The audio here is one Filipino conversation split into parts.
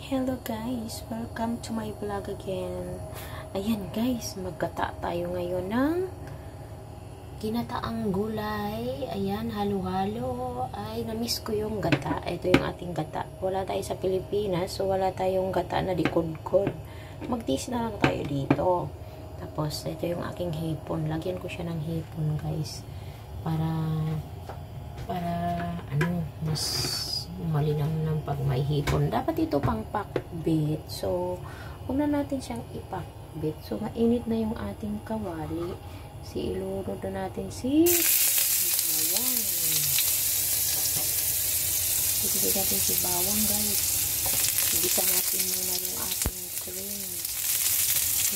Hello guys, welcome to my vlog again. Ayan guys, maggata tayo ngayon ng ginataang gulay. Ayan, halo-halo. Ay, namiss ko yung gata. Ito yung ating gata. Wala tayo sa Pilipinas, so wala tayong gata na dikod-kod. Magtis na lang tayo dito. Tapos, ito yung aking hipon. Lagyan ko siya ng hipon guys. Para mas malinam ng pag may hipon. Dapat ito pang pakbit. So, huwag na natin siyang ipakbit. So, mainit na yung ating kawali. Ilunod na natin si bawang. Ibigay natin si bawang guys. Ibitan natin muna yung ating cream.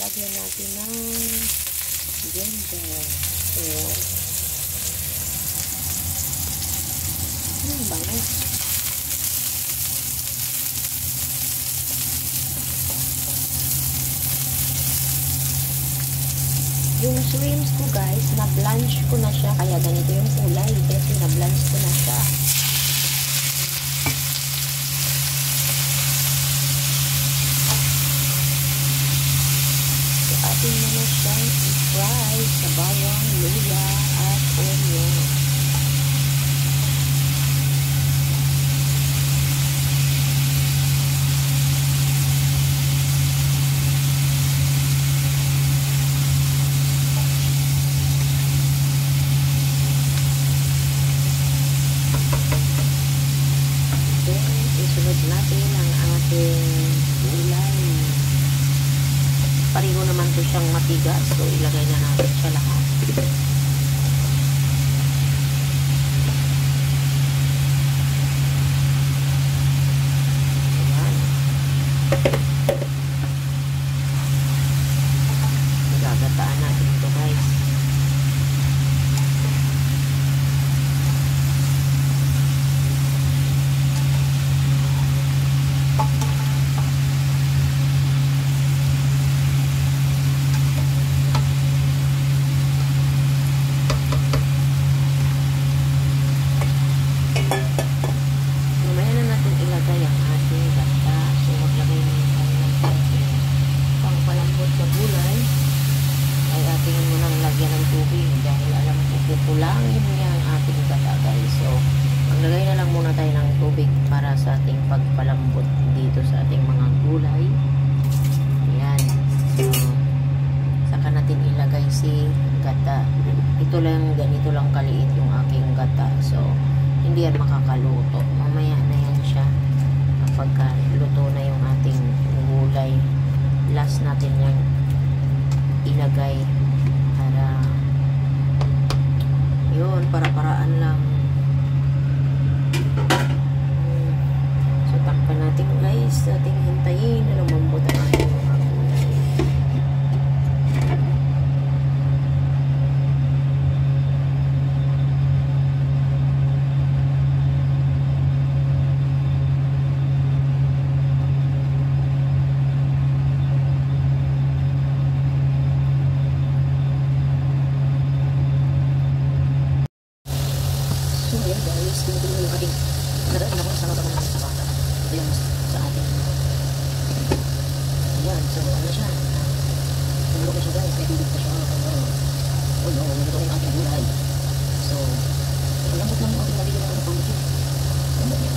Lagyan natin ng ginger. So, bango. Yung shrimps ko guys, na-blanch ko na siya, kaya ganito yung kulay kasi na-blanch ko na siya. So atin muna siyang i-fry sa bawang, luya at onion. Isunod natin ang ating gulay. Pareho naman to siyang matigas, so ilagay na natin siya lahat. Ayan. Gagataan natin ito guys. Kulangin niya ang ating gata guys. So, maglagay na lang muna tayo ng tubig para sa ating pagpalambot dito sa ating mga gulay. Ayan. So, saka natin ilagay si gata. Ito lang, ganito lang kaliit yung aking gata. So, hindi yan makakaluto. Mamaya na yan siya kapag luto na yung ating gulay. Last natin yung ilagay para paraan lang. So, takpan natin guys. Ating hintayin na lumambot ang ating mga gulay. So, ayan guys, tinutuloy yung ating nagaan na kung saan naman natin sa bata. Ito yung sa ating ayan, so ano siya, tumulog na siya guys, may tubig pa siya. Oh no, ito yung ating gulay. So, ang lambot lang yung ating nabigyan ng pangbutin. Lambot niya.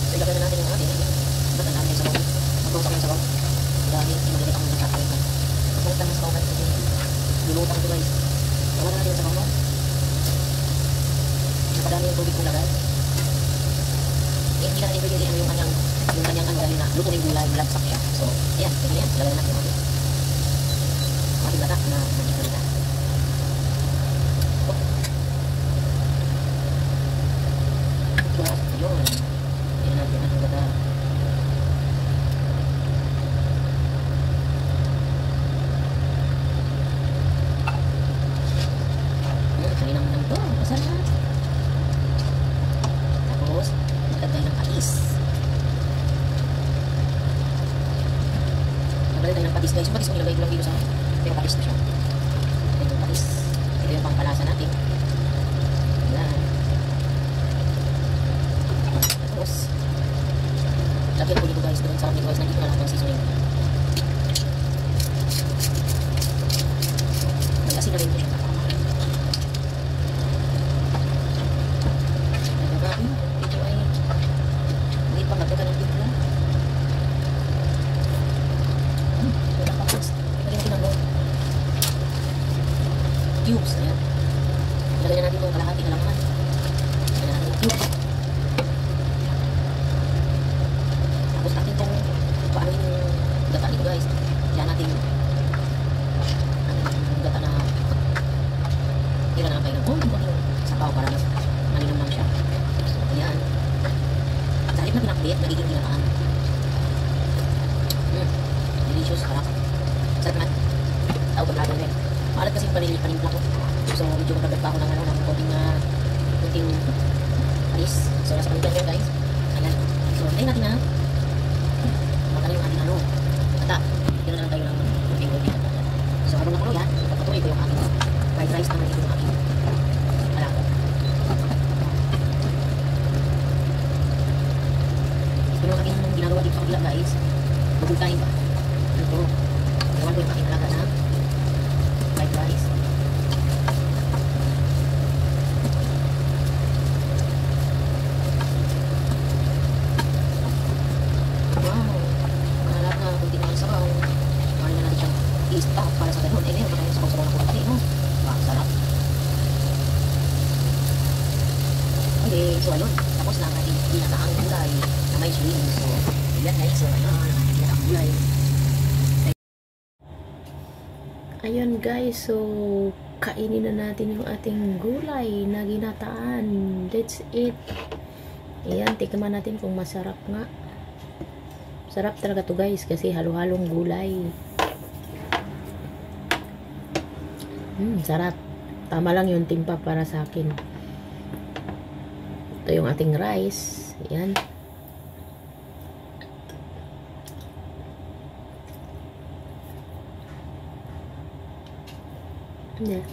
So, ilagay na natin yung ating batan natin sa bawang. Magbutak lang sa bawang dahil maliliit ang mga kakalitan. Magbutak lang sa bawang natin lulutang ito guys. Wala na natin sa bawang. Napadami yung tubig ko lagay. Hindi na natin pwede yung kanyang dahil na luto ng gulay, malagsak siya. So, ayan, pwede na yan. Lagay na natin yung ating latak na magigalitan. Yun. Ayan natin ang gata. Tapos, magdagdag ng patis. Magdagdag tayo ng patis guys. Yung patis ko nilagay ko lang dito sa akin. Ito yung patis na siya. Ito yung patis. Ito yung pangpalasa natin. Ayan. guys, nandito na lahat ng seasoning. May asin na rin ito siya. Ito ay hindi pa magdaga ng timpla. Wala pa guys. Lagyan natin ang cubes. Ayan. Lagyan natin itong kalahati na laman. Lagyan natin yung cubes. Tapos natin itong paano yung gata nito guys. Lagyan natin ang gata na tira na ang kailan. Oh, hindi ko yung sabaw para mas malinam lang siya. So, ayan. Sa halip na pinakbit, nagiging nilataan. Delicious, harap. Sarap naman. Tao pagkado rin. Maalat kasi yung panimpla ko. So, medyo magdagat pa ako ng konting alis. So, nasa panimpla yun guys. Ayan. So, tayo natin na magkano yung ating kata. Tira na lang tayo ng konting kata. So, habang nakulo yan, patuloy ko yung ating fried rice naman ito yung ating alaga. Pero ang aking ginagawa dito sa kabila guys, magultahin ba? Ito. Gawan ko yung aking alaga na fried rice. Wow! Mahalap na kunti na ang sabaw. Mahal na natin siyang i-stock para sa ganun. Eh, meron pa tayong sabaw-sabaw na kunti, no? Wow, sarap. Okay, so ayun. Tapos na ang ating ginataang gulay na may chili. So, yan guys. So, ayun ang ating ginataang gulay. Ayun guys, so kainin na natin yung ating gulay na ginataan. That's it. Ayan, tikman natin kung masarap nga. Sarap talaga to guys kasi halo-halong gulay. Sarap. Tama lang yung timpa para sa akin. Ito yung ating rice. Ayan. Yeah.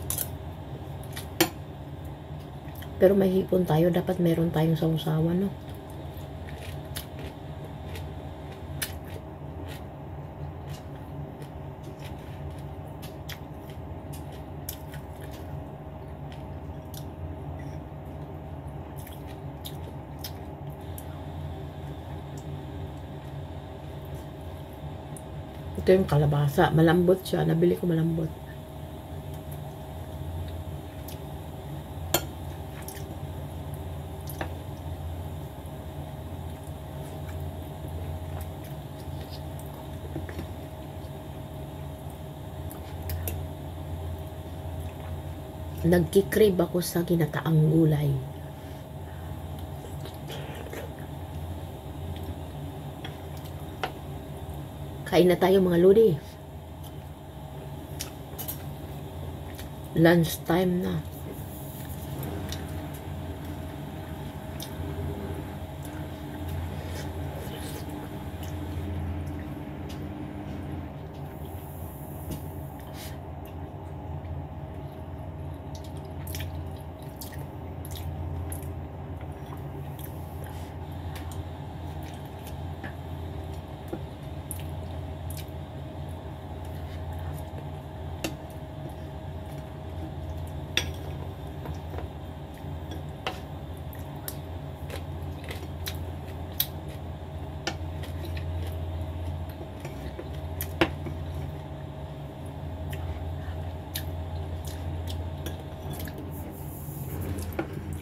Pero may hipon tayo, dapat meron tayong sausawan, no? Ito yung kalabasa, malambot siya, nabili ko malambot. Nagkikrave ako sa ginataang gulay. Kain na tayo mga lodi. Lunch time na.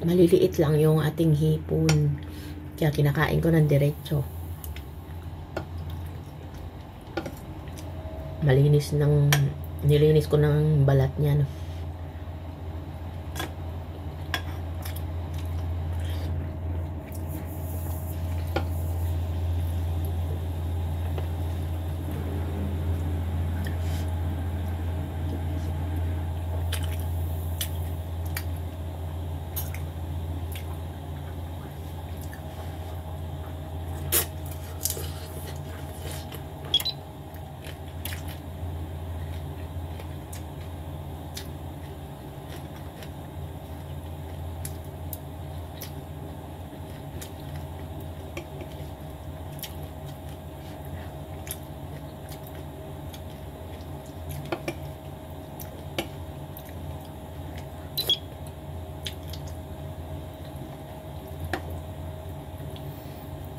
Maliliit lang yung ating hipon. Kaya kinakain ko ng diretso. Nilinis ko ng balat niya. No?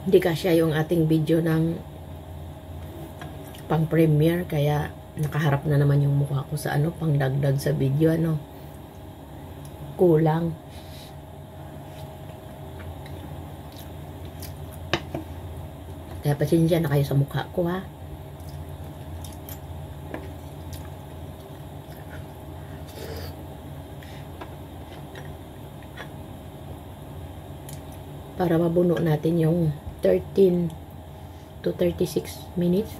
Hindi kasya yung ating video ng pang premiere, kaya nakaharap na naman yung mukha ko sa ano, pang dagdag sa video, ano. Kulang. Kaya pasensya na kayo sa mukha ko, ha. Para mabuno natin yung 13 to 36 minutes.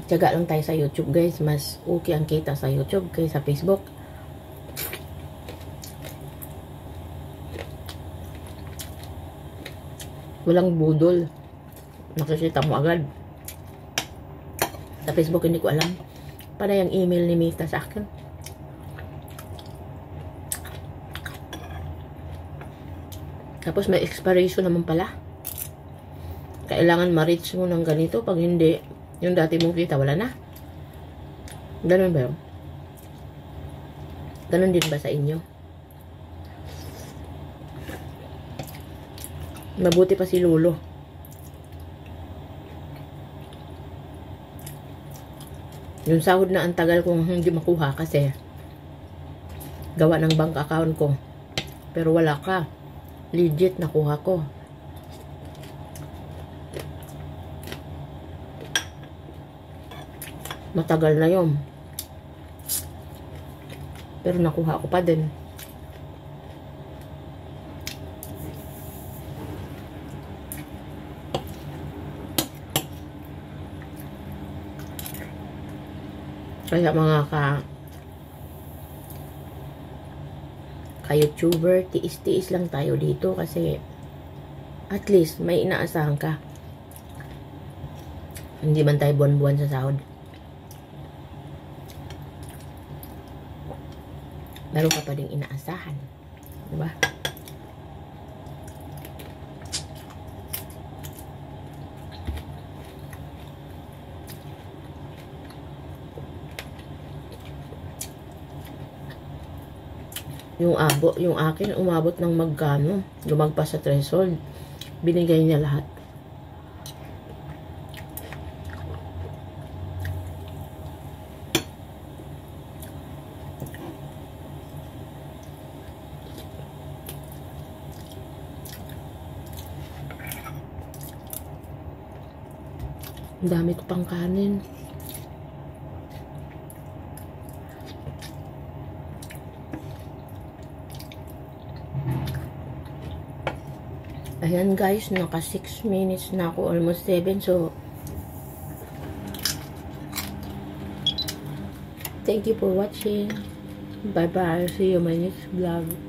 Tiyaga lang tayo sa YouTube, guys. Mas okay ang kita sa YouTube kaysa sa Facebook. Walang budol. Nakikita mo agad. Sa Facebook hindi ko alam. Para yung email ni Mita sa akin. Tapos may expiration naman pala. Kailangan ma-reach mo ng ganito. Pag hindi, yung dati mong kita, wala na. Ganun ba yun? Ganun din ba sa inyo? Mabuti pa si Lolo. Yung sahod na ang tagal kong hindi makuha kasi gawa ng bank account ko. Pero wala ka. Legit nakuha ko. Matagal na yun. Pero nakuha ko pa din. Kaya mga ka-YouTuber, tiis-tiis lang tayo dito kasi at least may inaasahan ka. Hindi man tayo buwan-buwan sa sahod. Meron ka pa ding inaasahan. Diba? Yung akin, umabot ng magkano. Lumagpas sa threshold. Binigay niya lahat. Ang dami ko pang kanin. Ayan guys, naka 6 minutes na ako, almost 7. So, thank you for watching. Bye bye. See you in my next vlog.